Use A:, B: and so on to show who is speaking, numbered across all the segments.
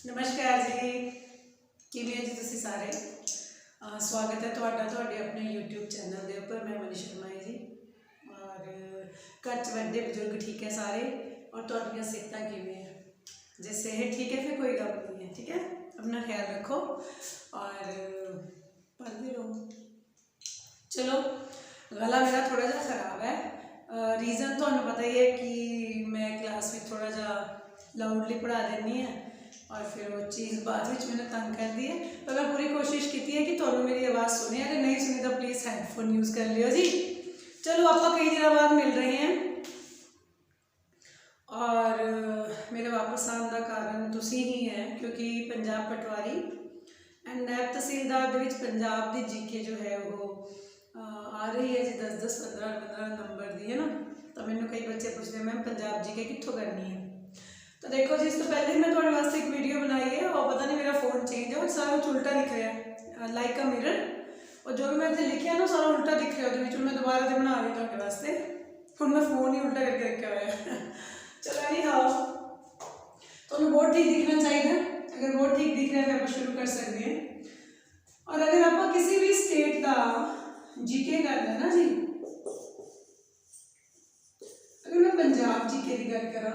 A: नमस्कार जी, किवें जी तुसीं सारे। स्वागत है तुहाडा तुहाडे अपने यूट्यूब चैनल के उपर। मैं मनीष शर्मा जी और घर च वड्डे बजुर्ग ठीक है सारे, और तुहाडियां सेहतां किवें है? जे सेहत ठीक है फिर कोई गल नहीं है, ठीक है। अपना ख्याल रखो और पढ़ते रहो। चलो, गला मेरा थोड़ा जा खराब है। रीज़न तो पता ही है कि मैं क्लास में थोड़ा जा लाउडली पढ़ा देनी है और फिर वो चीज़ बाद में मैंने तंग कर दी है। पर मैं पूरी कोशिश की है कि तुहानू मेरी आवाज़ सुने। अगर नहीं सुनी तो प्लीज़ हैडफोन यूज़ कर लियो जी। चलो, आप कई दिनों बाद मिल रहे हैं और मेरे वापस आने का कारण तुसी ही है, क्योंकि पंजाब पटवारी एंड नैब तहसीलदार के पंजाब की जीके जो है वो आ रही है जी 10-10, 15-15 नंबर दी है ना। तो मैंने कई बच्चे पूछते हैं मैम पंजाब जीके कितों करनी है। तो देखो जी, इस तो पहले मैं थोड़े वास्ते एक वीडियो बनाई है और पता नहीं मेरा फोन चेंज है और सारा कुछ उल्टा दिख रहा है, लाइक अ मिरर। और जो भी मैं इतने लिखा ना सारा उल्टा दिख रहा है। मैं दोबारा से बना रही थोड़े वास्ते। हूँ मैं फोन ही उल्टा करके रखा हुआ है। चलो नहीं हाँ, तो बहुत ठीक दिखना चाहिए। अगर बहुत ठीक दिख रहा है तो आप शुरू कर सकते हैं। और अगर आप किसी भी स्टेट का जीके कर लेना जी, अगर मैं पंजाब जीके की गल करा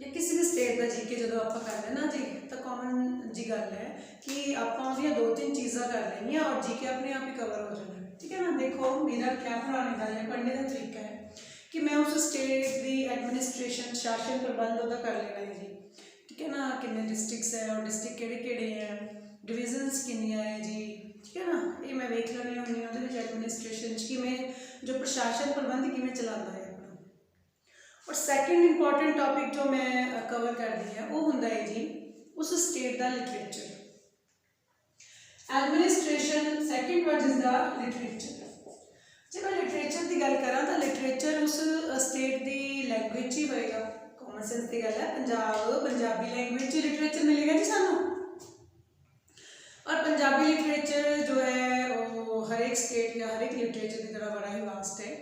A: या किसी भी स्टेट का जीके जो आप कर लेना जी, तो कॉमन जी गल है कि आप 2-3 चीज़ा कर लेनी और जीके अपने आप ही कवर हो जाना, ठीक है ना। देखो, मेरा क्या पढ़ाने का या पढ़ने का तरीका है कि मैं उस स्टेट की एडमिनिस्ट्रेशन शासन प्रबंध वह कर लेना है जी, ठीक है ना। कितने डिस्ट्रिक्ट्स है और डिस्ट्रिक्ट केड़े हैं, डिविजन्स किनिया है जी, ठीक है ना। ये मैं वेख लेनी होनी है एडमिनिस्ट्रेशन कि मैं जो प्रशासन प्रबंध किमें चलाता है अपना। और सैकेंड इंपॉर्टेंट टॉपिक जो मैं कवर कर दी है वो होंगे है जी उस स्टेट का literature. Administration second word is the literature. जब मैं लिटरेचर की गल करा तो लिटरेचर उस स्टेट की लैंग्वेज ही होएगा। कॉमन सेंस की गल है, पंजाबी लैंग्वेज लिटरेचर मिलेगा जी सानू। और पंजाबी लिटरेचर जो है वो हर एक स्टेट या हर एक लिटरेचर की तरह बड़ा ही वास्ट है,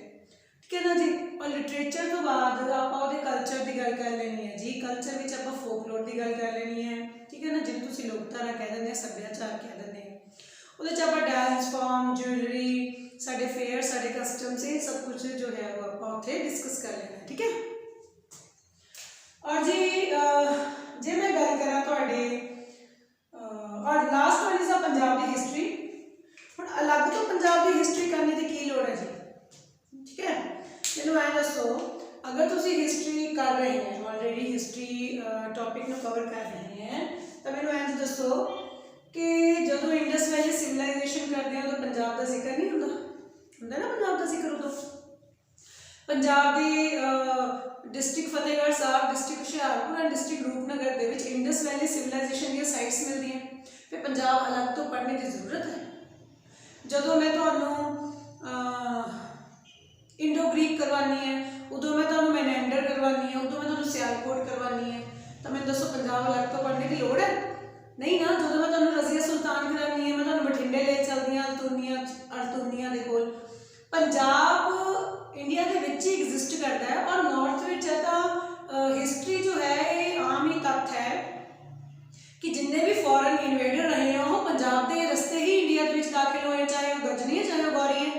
A: ठीक है ना जी। और लिटरेचर तो बाद आप कल्चर की गल कर लेनी है जी। कल्चर में आप फोकलोर की गल कर लेनी है, ठीक है ना, जिन्हें तुम लोकधारा कह दें, सभ्याचार कह दें। वो आप डांस फॉर्म, ज्वेलरी, साढ़े फेयर, साढ़े कस्टम्स, ये सब कुछ जो है वो आप उत्थे डिस्कस कर लेना, ठीक है। और जी जे मैं गल करा तुहाडे और लास्ट वन इज पंजाब की हिस्टरी। हुण अलग तो पंजाब की हिस्टरी करने की की लोड़ है जी, ठीक है। मैनूं ऐ दसो, अगर तुसीं हिस्टरी कर रहे हैं ऑलरेडी, हिस्टरी टॉपिक में कवर कर रहे हैं, तो मैनूं ऐ दसो कि जो इंडस वैली सिविलाइजेशन करते हैं तो पंजाब का जिक्र नहीं होंदा ना। पंजाब का जिक्र उदों पंजाब की डिस्ट्रिक्ट फतेहगढ़ साहब, डिस्ट्रिक्ट हुशियारपुर और डिस्ट्रिक्ट रूपनगर के इंडस वैली सिविलाइजेशन दी साइट्स मिलती हैं। फिर पंजाब अलग तो पढ़ने की जरूरत है। जो मैं तुहानूं इंडो ग्रीक करवानी है, उदों मैं तुहानूं मैनेंडर करवानी है, उदों मैं तुहानूं सियालकोट करवानी है, तो मैं दसो पंजाब अलग तो पढ़ने की लोड़ है नहीं ना। जो मैं तुहानूं रज़िया सुल्तान करानी है, मैं तुहानूं बठिंडे ले चलदी हां अल्तुनिया दे कोल। पंजाब इंडिया के विच ही एग्जिस्ट करता है और नॉर्थ विच है तो हिस्टरी जो है ये आम ही तथ्य है कि जिन्ने भी फॉरन इन्वेडर रहे हैं वो पंजाब के रस्ते ही इंडिया के विच दाखिल हुए, चाहे वो गजनी है चाहे वो गौरी है।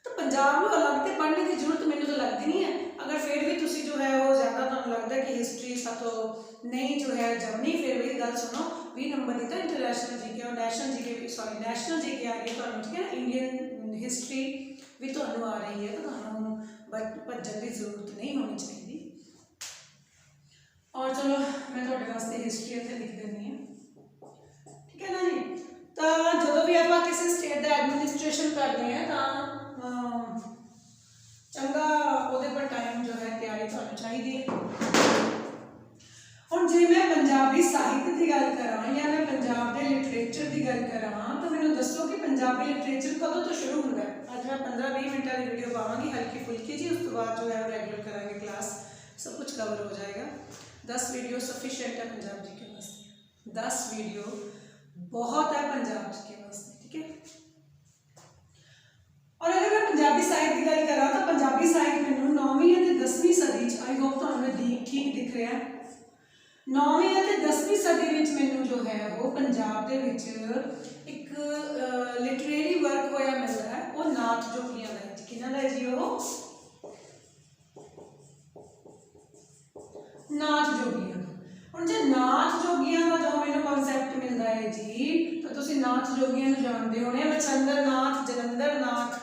A: तो पंजाब में अलग से पढ़ने की जरूरत मैंने तो लगती नहीं है। अगर फिर भी तुसी जो है वो ज़्यादा तुहानूं लगता है कि हिस्टरी सब तो नहीं जो है जमनी, फिर भी गल सुनो, 20 नंबर दी तो इंटरनेशनल जीके और नेशनल जीके भी, सॉरी नेशनल जीके आ रही है तुहानूं, ठीक है ना। इंडियन हिस्टरी भी तुहानूं आ रही है, तो तुहानूं भज्जण की जरूरत नहीं होनी चाहिए। और चलो मैं तुहाडे वास्ते हिस्टरी इत्थे लिख देनी है, ठीक है ना जी। तो जो भी आप किसी स्टेट का एडमिनिस्ट्रेशन करते हैं तो चंगा ਉਹਦੇ पर टाइम जो है तैयारी तुहानूं चाहिए है। हुण जे मैं पंजाबी साहित्य की गल करा या मैं पंजाब के लिटरेचर की गल करा, तो मैनूं दसो कि पंजाबी लिटरेचर कदों तो शुरू होंदा है। अज मैं 15-20 मिनट की वीडियो पावांगी हल्की फुल्की जी, उस तो बाद जो है रेगुलर करांगे क्लास, सब कुछ कवर हो जाएगा। 10 वीडियो सफिशिएंट है पंजाब जी के वास्ते, 10 वीडियो बहुत है पंजाब जी के वास्ते, ठीक है। और अगर मैं पंजाबी साहित्य की गल करा तो पंजाबी साहित्य मैनूं 9वीं और 10वीं सदी आई होप तुहानूं ठीक दिख रहा है। 9वीं ਅਤੇ 10ਵੀਂ ਸਦੀ ਵਿੱਚ ਮੈਨੂੰ ਜੋ ਹੈ ਉਹ ਪੰਜਾਬ ਦੇ ਵਿੱਚ ਇੱਕ ਲਿਟਰੇਰੀ ਵਰਕ ਹੋਇਆ ਮਿਲਦਾ ਹੈ, ਉਹ ਨਾਥ ਜੋਗੀਆਂ ਦਾ ਹੈ। ਕਿਹਨਾਂ ਦਾ ਹੈ ਜੀ? ਉਹ ਨਾਥ ਜੋਗੀਆਂ ਦਾ। ਹੁਣ ਜੇ ਨਾਥ ਜੋਗੀਆਂ ਦਾ ਜੋ ਮੈਨੂੰ ਕਨਸੈਪਟ ਮਿਲਦਾ ਹੈ ਜੀ, ਤਾਂ ਤੁਸੀਂ ਨਾਥ ਜੋਗੀਆਂ ਨੂੰ ਜਾਣਦੇ ਹੋਣੇ, ਮਛੰਦਰ ਨਾਥ, ਜਲੰਧਰ ਨਾਥ,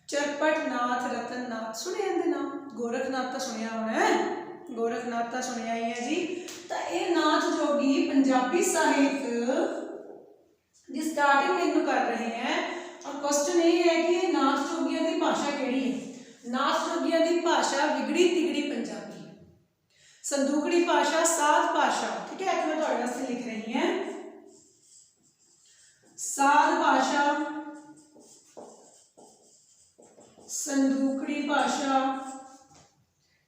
A: ਚਰਪਟ ਨਾਥ, ਰਤਨ ਨਾਥ, ਸੁਣੇ ਇਹਦੇ ਨਾਮ। ਗੋਰਖਨਾਥ ਤਾਂ ਸੁਣਿਆ ਹੋਣਾ ਹੈ, ਗੋਰਖਨਾਥ ਤਾਂ ਸੁਣਿਆ ਹੀ ਹੈ ਜੀ। ਤਾਂ ਇਹ ਨਾਥ ਜੋਗੀ ਪੰਜਾਬੀ ਸਾਹਿਤ ਦੀ ਸਟਾਰਟਿੰਗ ਮੈਨੂੰ ਕਰ ਰਹੇ ਹੈ। और क्वेश्चन ये है कि नाथ जोगियां की भाषा केड़ी है? नाथ जोगियां की भाषा विगड़ी तिगड़ी पंजाबी, संदूकड़ी भाषा, साध भाषा। ठीक है, मैं थोड़े वास्ते लिख रही है साध भाषा, संदूकड़ी भाषा।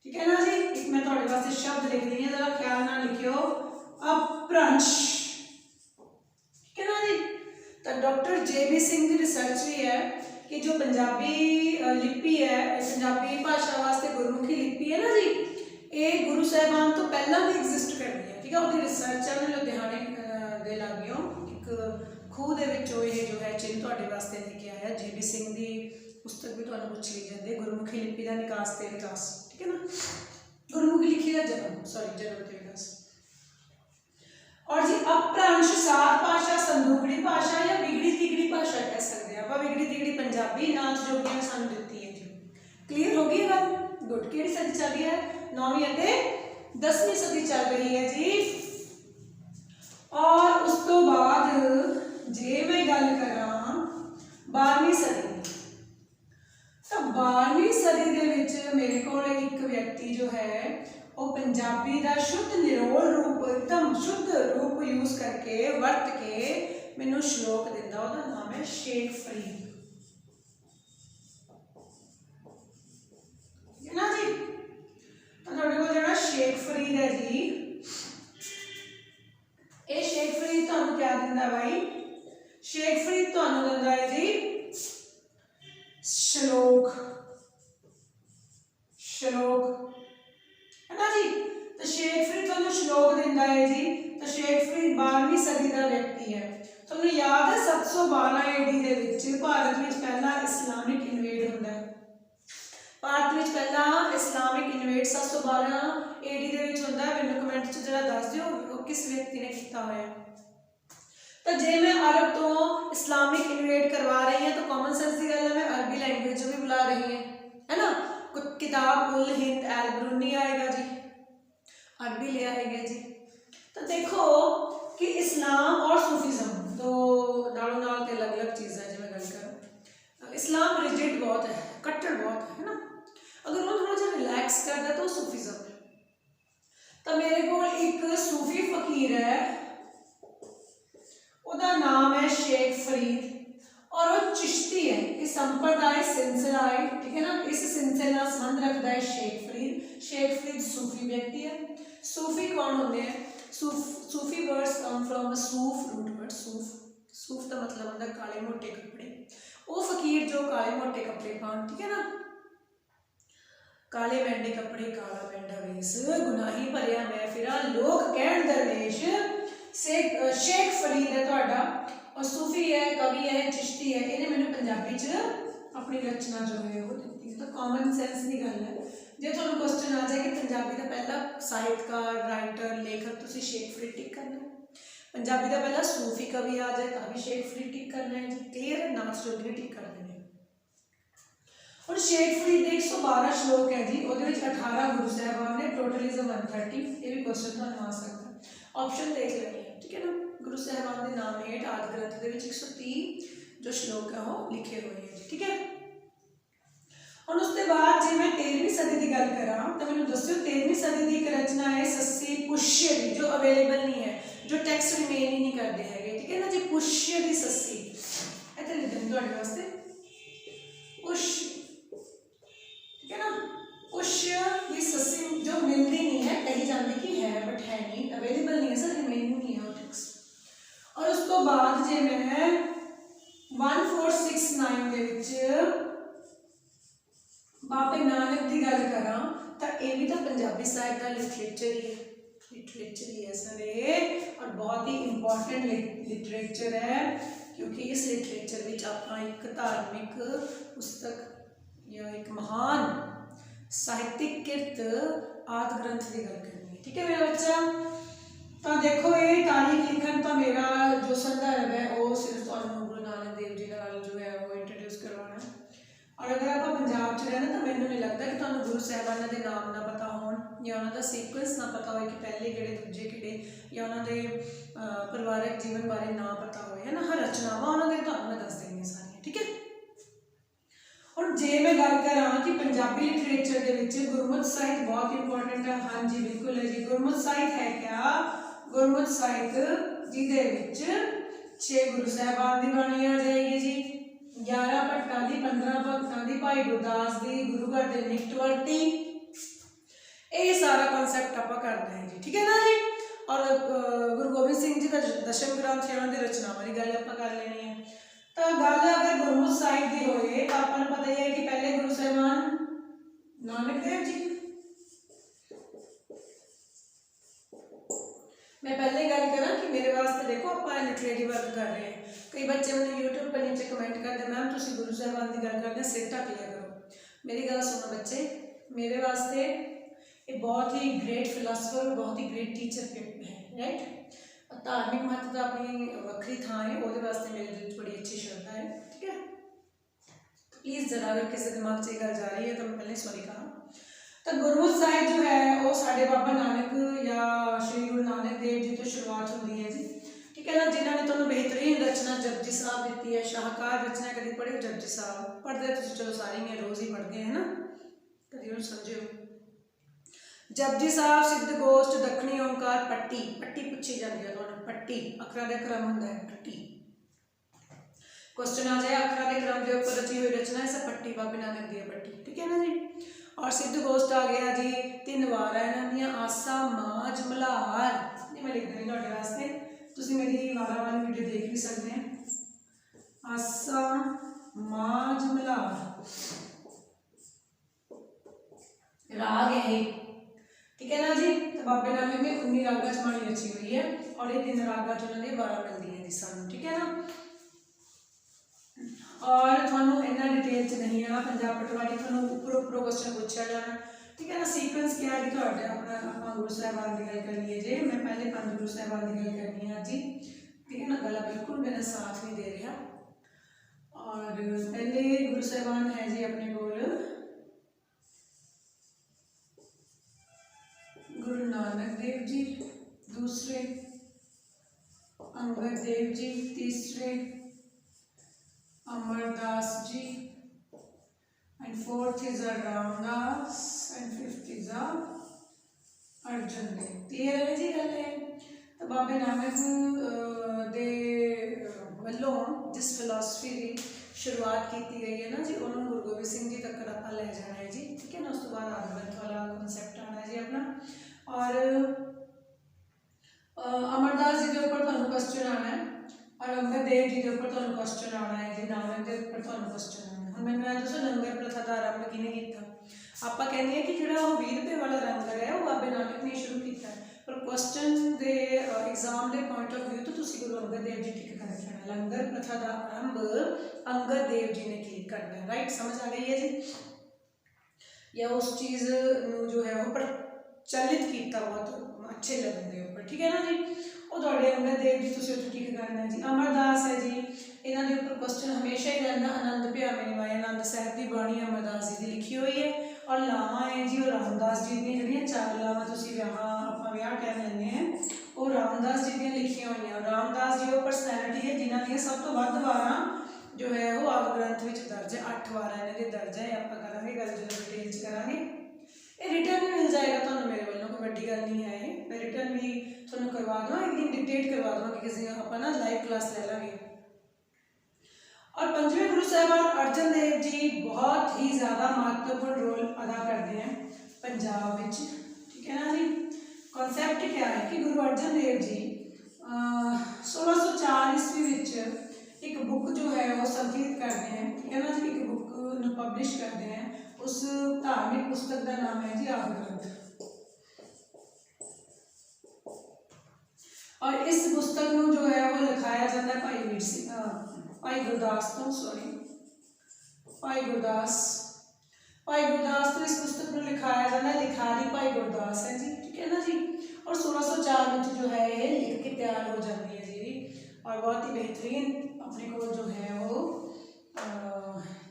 A: ठीक है ना जी। एक मैं थोड़े वास्ते शब्द लिख रही हूँ, जरा ख्याल ना लिखियो। अपभ्रंश, ठीक है ना जी। तो डॉक्टर JB सिंह की रिसर्च भी है कि जो पंजाबी लिपि है, पंजाबी भाषा वास्ते गुरमुखी लिपि है ना जी, ये गुरु साहिबान तो पहला भी एग्जिस्ट करती है। ठीक है, वो रिसर्च है, उन्हें लुधियाने दे लागियों एक खूह दे विचों ये जो है चिन्ह तुहाडे वास्ते लेके आया। JB सिंह की पुस्तक भी तुहानूं पुछ ली जाती है, गुरमुखी लिपि का निकास ते विकास। ठीक है ना, गुरमुखी लिपि का जन्म, सॉरी जन्म ते विकास। और जी अपभ्रंश, साध भाषा, संदूकड़ी भाषा या बिगड़ी तिगड़ी भाषा कह सकते हैं आप। बिगड़ी तिगड़ी पंजाबी नाथ जोगियां ने सानू दित्ती है जी। क्लीयर हो गई गल? गुड। किहड़ी सदी चल रही है? 9वीं अते 10वीं सदी चल रही है जी। और उस तो बाद जे मैं गल करां 12वीं सदी, तो 12वीं सदी दे विच मेरे कोल एक व्यक्ति जो है वो पंजाबी का शुद्ध निरोल रूप, एकदम शुद्ध रूप यूज करके वर्त के मैनू श्लोक दिंदा। उसका नाम है शेख फरीद, है ना जी। तो तुहाडे कोल जिहड़ा शेख फरीद है जी, ये शेख फरीद तुहानू क्या दिंदा भाई? शेख फरीद तुहानू दिंदा है जी श्लोक, श्लोक, है ना जी। तो शेख फरीद तुहानू श्लोक दिंदा है जी। तो शेख फरीद 12वीं सदी का व्यक्ति है। तुहानू याद है 712 AD दे विच भारत विच पहला इस्लामिक इन्वेड हुंदा है। भारत विच पहला इस्लामिक इन्वेड 712 AD दे विच हुंदा है। मैनू कमेंट च जरा दस दिओ वो किस व्यक्ति ने कीता होया। तो जे मैं अरब तो इस्लामिक इन्वेड करवा रही हूँ तो कॉमन सेंस की गल है, मैं अरबी लैंग्वेज भी बुला रही है ना। किताब उल हिंद अल ब्रूनी आएगा जी, अरबी ले आएगा जी। तो देखो कि इस्लाम और सूफीज़म तो नालों नाल ते अलग अलग चीज़ है। जो मैं गल करूँ, इस्लाम रिजिड बहुत है, कट्टर बहुत है ना। अगर वो थोड़ा सा रिलैक्स करता तो सूफीज़म है। तो मेरे को एक सूफी फकीर है, उसका नाम है शेख फरीद, और वो चिश्ती है। इस संप्रदाय सिलसिला है, ठीक है ना, इस सिलसिला संबंध रखता है शेख फरीद। शेख फरीद सूफी व्यक्ति है। सूफी कौन होते हैं? सूफी वर्ड्स कम फ्रॉम सूफ रूट वर्ड। सूफ का मतलब होता है काले मोटे कपड़े। वो फकीर जो काले मोटे कपड़े पान, ठीक है ना, काले मैंडे कपड़े काला मैंडा वेस, गुनाही भरिया मैं फिरा लोग कहण दरवेश। शेख फरीद है तुहाडा, और सूफी है, कवि है, चिश्ती है। इन्हें मैंने पंजाबी च अपनी रचना जो है वो दी। तो कॉमन सेंस की गल है। जो तुहानू क्वेश्चन आ जाए कि पंजाबी का पहला साहित्यकार, राइटर, लेखक, तुसीं शेख फरीद टिक करना है। पंजाबी का पहला सूफी कवि आ जाए तो भी शेख फरीद टिक करना है जी। क्लियर है? नाथ जोगी टिक कर देने। और शेख फरीद के 112 श्लोक है जी, वो 18 गुरु साहबान ने, टोटल इज 130। ये भी क्वेश्चन तुहानू आ सकता है, ऑप्शन देख लेनी है, ठीक है ना। गुरु साहबान के नाम हेठ आदि ग्रंथ के 130 जो श्लोक है वो लिखे हुए हैं, ठीक है। और उसके बाद जो मैं 13वीं सदी की गल करा तो मैंने दस्यो 13वीं सदी की एक रचना है सस्सी पुष्य की, जो अवेलेबल नहीं है, जो टैक्स रिमेन ही नहीं करते हैं, ठीक है ना जी। पुष्य की सस्सी इतने लिख दें थोड़े वास्ते, पुष्य, ठीक है ना। पुष्य की सस्सी जो मिलती नहीं है, कही जाती कि है बट है नहीं, अवेलेबल नहीं है सर, रिमेनिंग नहीं है वो टैक्स। और उस तो बाद जे मैं 1469 के विच बाबे नानक की गल करा तो यह भी तो पंजाबी साहित्य का लिटरेचर ही है, लिटरेचर ही है सर ये, और बहुत ही इंपॉर्टेंट लिटरेचर है, क्योंकि इस लिटरेचर में आप एक धार्मिक पुस्तक या एक महान साहित्यिक किरत आदि ग्रंथ की गल करनी है। ठीक है मेरा बच्चा, तो देखो ये तारीख लिखन तो मेरा जो संदर्भ है वो सिर्फ गुरु नानक देव जी नाल जो है वो इंट्रोड्यूस करवाना है। और अगर आप पंजाब च रहना तो मैंने नहीं लगता कि तुहानू गुरु साहिबाना के नाम ना पता हो या उन्होंने सीक्वेंस ना पता हो कि पहले किहड़े दूजे किहड़े, या उन्होंने परिवारिक जीवन बारे ना पता हो, है ना। हर रचनावां उन्होंने तुहानू मैं दस देंगी सारियां। ठीक है, और जे मैं गल करा कि पंजाबी लिटरेचर के विच गुरमुख साहित्य बहुत इंपॉर्टेंट है। हाँ जी बिल्कुल है जी, गुरमुख साहित्य है क्या, गुरमुख साहित्य जिहदे विच 6 गुरु साहिबान की बाणी आ जाएगी जी, 11 भट्टां दी, 15 भगतां दी, भाई गुरदास दी, गुरु घर दे निकटवर्ती, ये सारा कॉन्सैप्ट आप करना है जी। ठीक है ना जी। और गुरु गोबिंद सिंह जी का दशम ग्रंथ है, उन्होंने रचनावां की गल आप कर लेनी है। तो गल अगर गुरमुख साहित्य की होए तो आपको पता ही है कि पहले गुरु साहिबान नानक देव जी। मैं पहले गल करा कि मेरे वास्ते देखो आप लिटरेरी वर्क कर रहे हैं, कई बच्चे मैंने यूट्यूब पर नीचे कमेंट करते मैम तुम गुरु साहिबान की गल करते सिर ढक लिया करो। मेरी गल सुनो बच्चे, मेरे वास्ते ये बहुत ही ग्रेट फिलासफर और बहुत ही ग्रेट टीचर है, राइट। धार्मिक महत्ता अपनी वक्री थां है, वो वास्ते मेरे दिल बड़ी अच्छी श्रद्धा है। ठीक है, प्लीज़ जरा अगर किसी दिमाग से गल जा रही है तो मैं पहले सॉरी कहा। तो गुरमुख साहिब जो है वो साढ़े बाबा नानक या श्री गुरु नानक देव जी तो शुरुआत होती है जी। ठीक है ना, जिन्होंने तुहानू बेहतरीन रचना जपजी साहब दी है, शाहकार रचना कभी पढ़े जपजी साहब, पढ़ते तो चलो सारी हैं रोज़ ही पढ़ते हैं ना, कभी उन्हें समझो। जपजी साहब, सिद्ध गोष्ठ, दखनी ओंकार, पट्टी, पट्टी पूछी जाती है तुहानू, पट्टी अखरां दा क्रम हुंदा है, पट्टी क्वेश्चन आ जाए अखरां दे क्रम के ऊपर रची हुई रचना है सब पट्टी, बाबे नानक दी पट्टी। ठीक है ना जी। और सिद्ध गोष्ठ आ गया जी 3 वार इन्हां दियां, आसा माज मल्हार, ये मैं लिख देनी तुहाडे वास्ते, तुसीं मेरी वारां वाली वीडियो देख भी सकते हैं। आसा माज मल्हार राग है। ठीक है ना जी। तो बाबे नानक ने 19 रागा च बाणी रची हुई है और ये 3 रागा च उन्होंने 12 मिलती है जी सानू। ठीक है ना, और थानू इन्ना डिटेल च नहीं आना, पंजाब पटवारी थानू उपरों उपरों क्वेश्चन पूछा जाना। ठीक है ना, सीक्वेंस क्या है कि तुहाडे अपना आप गुरु साहिबान की गल कर लीए जे, मैं पहले 5 गुरु साहिबान की गल करनी है जी। ठीक है ना, गला बिल्कुल मेरा साथ नहीं दे रहा। और पहले गुरु साहिबान है जी अपने कोल गुरु नानक देव जी, दूसरे अंगद देव जी, तीसरे Amardas ji, and fourth is a Ramdas and fifth is a Arjan Dev. Clear है जी गल है। तो बाबे नानक दे वल्लों जिस फिलोसफी की शुरुआत की गई है ना जी, उन्होंने गुरु गोबिंद सिंह जी तक आप ले जाना है जी। ठीक है ना, उस तो बाद आदि वाला कॉन्सैप्ट आना है जी अपना। और अमरदास जी के ऊपर तुहानू क्वेश्चन आना है और अंगद देव जी के ऊपर तुहानू क्वेश्चन आना है जी, नानक के ऊपर तुहानू क्वेश्चन आना है। हुण मैनूं ऐ दसो लंगर प्रथा का आरंभ किहने कीता? आपां कहंदे हैं कि जिहड़ा 20 रुपए वाला लंगर है वो बाबे नानक ने शुरू किया, पर क्वेश्चन दे एग्जाम के पॉइंट ऑफ व्यू तो तुसीं गुरु अंगद देव जी टिक कर रखना। लंगर प्रथा का आरंभ अंगद देव जी ने की करना है, राइट। समझ आ गई है जी, या उस चीज़ जो है वो प्रचलित किया बहुत अच्छे लगन के उपर। ठीक है ना जी, वो थोड़े अंगद देव जी तुसीं उत्थे टिक करना है जी। अमरदास है जी, इन्हां दे उपर क्वेश्चन हमेशा ही रहता। आनंद पिया मेरी माया, आनंद साहिब की बाणी अमरदास जी की लिखी हुई है। और लावां है जी, और रामदास जी दी जिहड़ियां 4 लावां तुसीं आपां विआह टाइम लैंदे हैं वो रामदास जी दी लिखियां हुई हैं। रामदास जी वो परसनैलिटी है जिन्हां दी सब तो वध वारां जो है वो आदि ग्रंथ में दर्ज है, 8 वार इन्हां दे दर्ज है। आपां करांगे गल जो डिटेल च करांगे, ये रिटर्न भी मिल जाएगा तुहानू मेरे वालों, कोई वड्डी गल नहीं है। मैं रिटर्न भी तुहानू करवा दूँ, एक दिन डिक्टेट करवा दूँगा कि किसी आप ना लाइव क्लास ले लेंगे। और 5वें गुरु साहिबान अर्जन देव जी बहुत ही ज़्यादा महत्वपूर्ण रोल अदा करते हैं पंजाब विच। ठीक है ना जी, कॉन्सैप्ट क्या है कि गुरु अर्जन देव जी 1604 ईस्वी विच एक बुक जो है वो संकलित करते हैं। ठीक है ना जी, एक बुक पब्लिश करते हैं, उस धार्मिक पुस्तक का नाम है जी आदि ग्रंथ। और इस पुस्तक में जो है वो लिखाया जाता है भाई वीर सिंह भाई गुरदास तो सॉरी भाई गुरदास तो इस पुस्तक में लिखाया जाता है, लिखारी भाई गुरदास है जी, ठीक है ना जी। और 1604 में जो है ये लिख के तैयार हो जाती है जी, और बहुत ही बेहतरीन अपने को जो है वो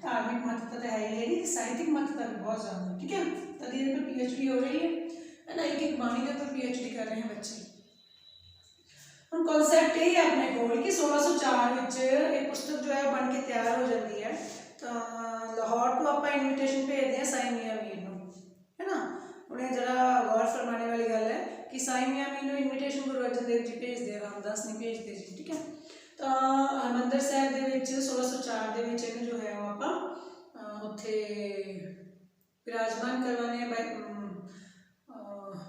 A: धार्मिक महत्ता तो है ही, साहित्यिक महत्ता भी बहुत ज़्यादा, ठीक है। तो धीरे पर पीएचडी हो रही है ना, एक बाणी के ऊपर पीएचडी कर रहे हैं बच्चे। हम कॉन्सेप्ट यही है अपने को कि 1604 ਵਿੱਚ एक पुस्तक जो है बन के तैयार हो जाती है। तो लाहौर को आप इनविटेशन भेजते हैं साईं मियां मीर ਨੂੰ, है ना। उन्हें जरा गौर फरमाने वाली गल है कि साईं मियां मीर ਨੂੰ इनविटेशन गुरु अर्जन देव जी भेजते, रामदास नहीं भेजते जी, ठीक है। तो हरमंदर साहब ਦੇ ਵਿੱਚ 1604 ਦੇ ਵਿੱਚ ਇਹਨੂੰ जो है वो आप ਉੱਥੇ विराजमान करवाने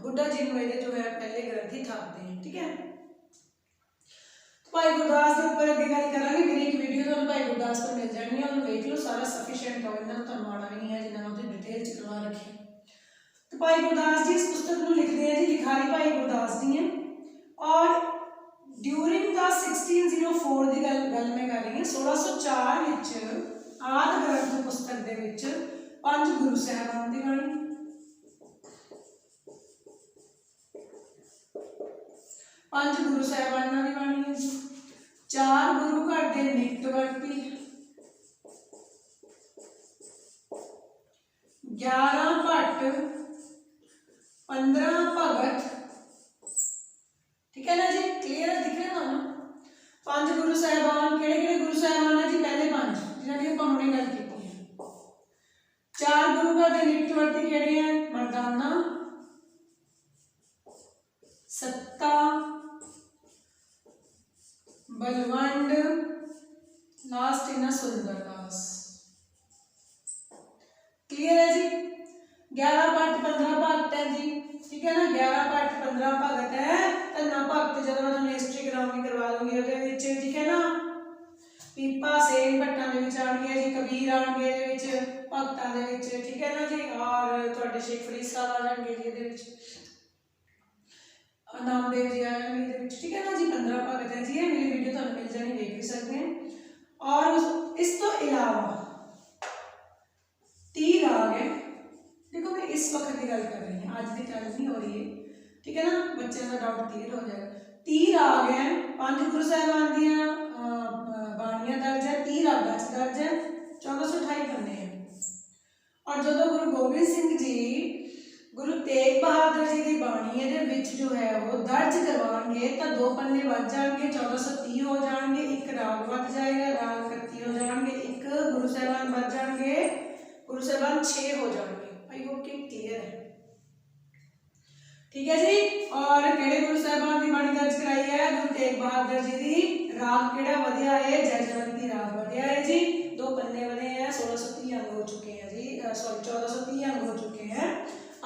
A: बुड्ढा जी ਨੂੰ ਇਹਦੇ जो है पहले ग्रंथी थापते हैं, ठीक है। भाई गुरदास के ऊपर अगे गल करांगे, मेरी एक वीडियो तो भाई गुरदास पर मिल जानी है, उन्हें देख लो, सारा सफिशिएंट हो, इन्ना तो माड़ा भी नहीं है जिन्होंने उसे डिटेल च करवा रखी। तो भाई गुरदास जी इस पुस्तक को लिखते हैं जी, लिखारी भाई गुरदास जी हैं, और ड्यूरिंग द 1604 की गल मैं कर रही हूँ। 1604 विच आदि ग्रंथ पुस्तक दे विच 5 गुरु साहिबान की बाणी, 5 गुरु साहिबाना की बाणी है, 4 गुरु घर के निकटवर्ती, 11 भट्ट, 15 भगत, ठीक है ना जी, क्लियर दिख रहा है ना। 5 गुरु साहिबान, किहड़े गुरु साहिबान है जी, पहले 5 जिन्होंने आपां हुणे गल कीती है। 4 गुरु घर के निकटवर्ती किहड़े हैं, मर्दाना, सत्ता, बलवंड, लास्ट इन सुंदरदास, क्लियर है जी। 11 भट्ट 15 भगत है जी, ठीक है ना, 11 भट्ट 15 भगत है। धन्ना भगत जो मैं तुम्हें हिस्ट्री कराऊंगी करवा दूंगी ਉਹਦੇ ਵਿੱਚ, ठीक है ना। पीपा सेन भट्टां ਦੇ ਵਿੱਚ ਆਣਗੇ जी, कबीर ਆਣਗੇ ਇਹਦੇ ਵਿੱਚ ਭਗਤਾਂ ਦੇ ਵਿੱਚ, ठीक है ना जी। और ਤੁਹਾਡੇ शेख फरीद साहब आ जाएंगे जी ਇਹਦੇ ਵਿੱਚ, नामदेव जी आए मेरे, ठीक है ना जी। 15 भगत है जी, ये मेरी वीडियो तो मिल जानी, देख भी सकते हैं। और इस तो इलावा 30 राग है, देखो मैं इस वक्त की गल कर रही हूँ, आज की गल नहीं हो रही है, ठीक है ना, बच्चे का डाउट क्लियर हो जाएगा। 30 राग है, 5 गुरु साहिबान दियां बाणियां दर्ज है, 30 रागां च दर्ज है, 1428 पन्ने हैं। और जो गुरु गोबिंद सिंह जी गुरु तेग बहादुर जी की बाणी है जो है वो दर्ज करवाएंगे तो 2 पन्ने बढ़ जाएंगे, 1430 हो जाएंगे, एक राग बढ़ जाएगा, राग 31 हो जाएंगे, एक गुरु साहिबान बढ़ जाएंगे, गुरु साहिबान 6 हो जाएंगे। आई होप कि क्लियर है, ठीक है जी। और केड़े गुरु साहिबान की बाणी दर्ज कराई है, गुरु तेग बहादुर जी की। राग केड़ा वधिया है, जय जयवंती राग वधिया है जी, 2 पन्ने बने हैं, 1630 अंग हो चुके हैं जी, सॉरी 1430 अंग हो चुके हैं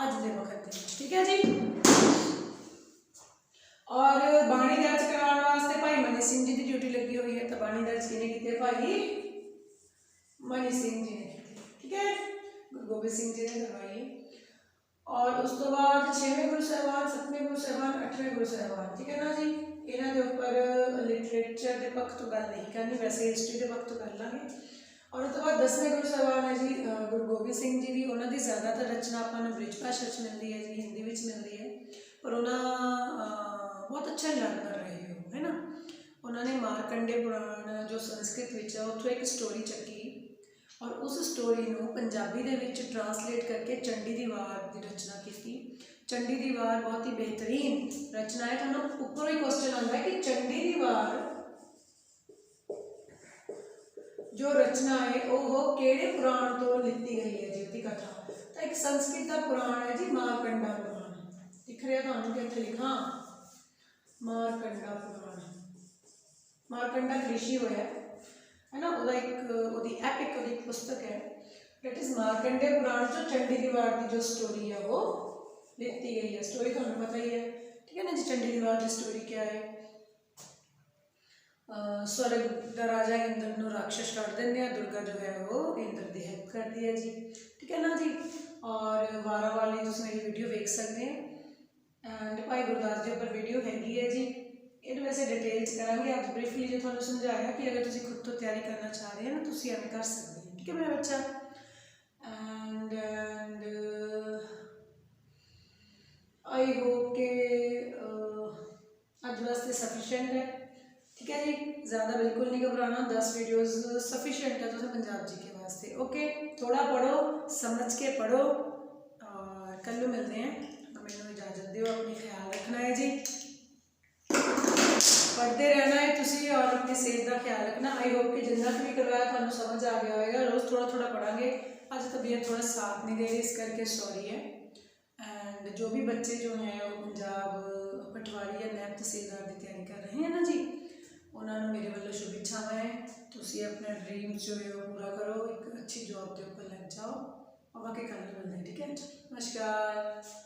A: आज के वक्त, ठीक है जी। और बाणी दर्ज करवाने वास्ते भाई मनी सिंह जी की ड्यूटी लगी हुई है, तो बाणी दर्ज किने कीते, भाई मनी सिंह जी ने की, ठीक है, गुरु गोबिंद सिंह जी ने करवाई। और उस तो बाद 6वें गुरु साहिबान, 7वें गुरु साहिबान, 8वें गुरु साहिबान, ठीक है ना जी। इन्हां दे उपर लिटरेचर के पक्ष तो गल नहीं करनी, वैसे हिस्ट्री के पक्ष तो कर लांगे। और उस तो बाद 10वें गुरु साहिबान है जी गुरु गोबिंद सिंह जी की, उन्होंने ज़्यादातर रचना अपन ब्रिज भाषा च मिलती है जी, हिंदी में मिलती है, पर उन्होंने बहुत अच्छा लर्न कर रहे हो, है ना। उन्होंने मारकंडे पुराण जो संस्कृत विच है उत्थों एक स्टोरी चक्की और उस स्टोरी को पंजाबी दे विच ट्रांसलेट करके चंडी दी वार की रचना की। चंडी दी वार बहुत ही बेहतरीन रचना है। तो ऊपर ही क्वेश्चन आता है कि चंडी दी वार जो रचना है वो केड़े पुराण तो लिखी गई है जी, उसकी कथा। तो एक संस्कृत का पुराण है जी मारकंडा पुराण, दिख रहा है तुहानू कि लिखा मारकंडा पुराण, मारकंडा ऋषि होया है ना, वो एक ओदी एपिक ओदी पुस्तक है, दैट इज मारकंडे पुराण जो चंडी दी वार की जो स्टोरी है वो लिखी गई है। स्टोरी तुहानू पता ही है, ठीक है ना जी। चंडी दी वार की स्टोरी क्या है, स्वर्ग का राजा इंद्र को राक्षस काट देंगे, दुर्गा जो है वो इंद्र की हेल्प करती है जी, ठीक है ना जी। और वारा वाली तुम मेरी वीडियो देख सकते हैं, एंड भाई गुरदास जी पर वीडियो हैगी है जी, ये वैसे डिटेल च करांगे। आप ब्रीफली जो थोड़ा समझाया कि अगर तुम खुद तो तैयारी करना चाह रहे हैं ना, तुम एवं कर सकते हैं। ठीक है मेरा बच्चा। एंड आई होप के अज वास्ते सफिशेंट है। ठीक है जी, ज़्यादा बिल्कुल नहीं घबराना, 10 वीडियोस सफिशेंट है तो पंजाब जी के वास्ते। ओके, थोड़ा पढ़ो, समझ के पढ़ो और कल मिलते हैं। मैंने इजाज़त दो, अपनी ख्याल रखना है जी, पढ़ते रहना है तुसी और अपनी सेहत का ख्याल रखना। आई होप कि जिन्ना भी करवाया थानू समझ आ गया होगा। रोज़ थोड़ा थोड़ा पढ़ांगे। अज तबीयत थोड़ा साथ नहीं दे रही, इस करके सॉरी है। एंड जो भी बच्चे जो हैं वो पंजाब पटवारी या नैब तहसीलदार की तैयारी कर रहे हैं ना जी, उन्होंने मेरे वालों शुभेच्छावां है। तुसी अपने ड्रीम्स जो है वो पूरा करो, एक अच्छी जॉब के ऊपर लग जाओ और बाकी कल मिलते हैं। ठीक है, नमस्कार।